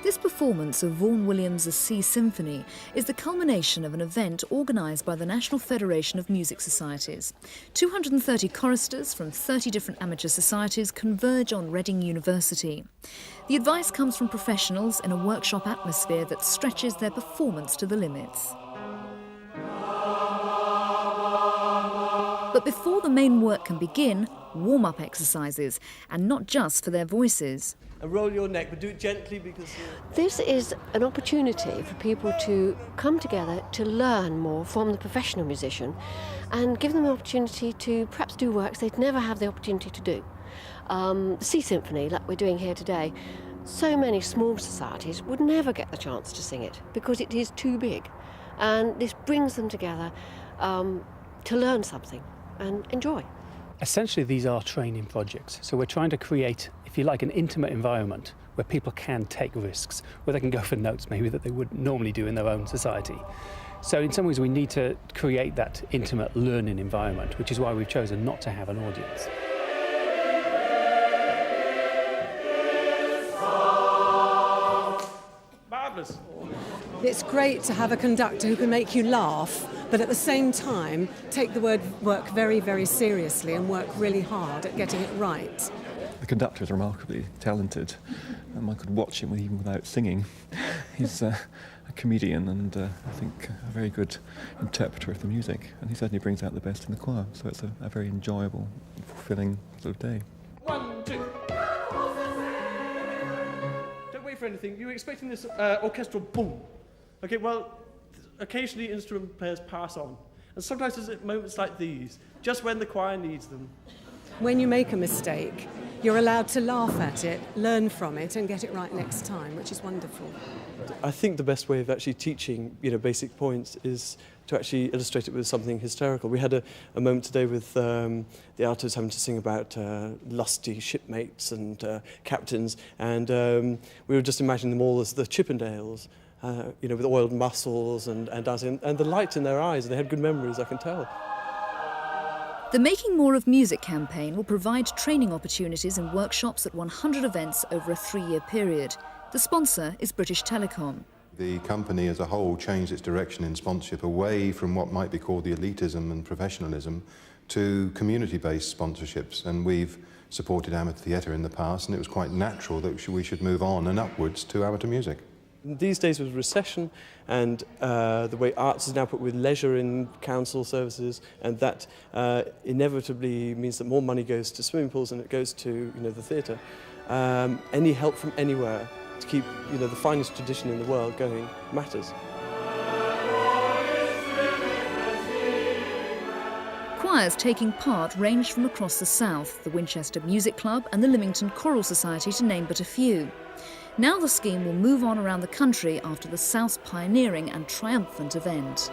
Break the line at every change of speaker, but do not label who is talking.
This performance of Vaughan Williams' Sea Symphony is the culmination of an event organised by the National Federation of Music Societies. 230 choristers from 30 different amateur societies converge on Reading University. The advice comes from professionals in a workshop atmosphere that stretches their performance to the limits. But before the main work can begin, warm-up exercises, and not just for their voices.
And roll your neck, but do it gently because...
This is an opportunity for people to come together to learn more from the professional musician and give them an opportunity to perhaps do works they'd never have the opportunity to do. The Sea Symphony, like we're doing here today, so many small societies would never get the chance to sing it because it is too big. And this brings them together to learn something and enjoy.
Essentially, these are training projects. So we're trying to create, if you like, an intimate environment where people can take risks, where they can go for notes maybe that they wouldn't normally do in their own society. So in some ways, we need to create that intimate learning environment, which is why we've chosen not to have an audience.
Marvellous.
It's great to have a conductor who can make you laugh, but at the same time take the work very, very seriously and work really hard at getting it right.
The conductor is remarkably talented, and I could watch him even without singing. He's a comedian and I think a very good interpreter of the music, and he certainly brings out the best in the choir, so it's a very enjoyable, fulfilling sort of day.
1, 2. Don't wait for anything. You're expecting this orchestral boom. Okay, well, occasionally instrument players pass on, and sometimes there's moments like these, just when the choir needs them.
When you make a mistake, you're allowed to laugh at it, learn from it and get it right next time, which is wonderful.
I think the best way of actually teaching, basic points is to actually illustrate it with something hysterical. We had a moment today with the altos having to sing about lusty shipmates and captains, and we were just imagining them all as the Chippendales. With oiled muscles and dancing, and the light in their eyes, and they had good memories, I can tell.
The Making More of Music campaign will provide training opportunities and workshops at 100 events over a 3-year period. The sponsor is British Telecom.
The company as a whole changed its direction in sponsorship away from what might be called the elitism and professionalism to community-based sponsorships, and we've supported amateur theatre in the past, and it was quite natural that we should move on and upwards to amateur music.
These days with recession and the way arts is now put with leisure in council services, and that inevitably means that more money goes to swimming pools than it goes to the theatre. Any help from anywhere to keep the finest tradition in the world going matters.
Choirs taking part range from across the south, the Winchester Music Club and the Lymington Choral Society to name but a few. Now the scheme will move on around the country after the South's pioneering and triumphant event.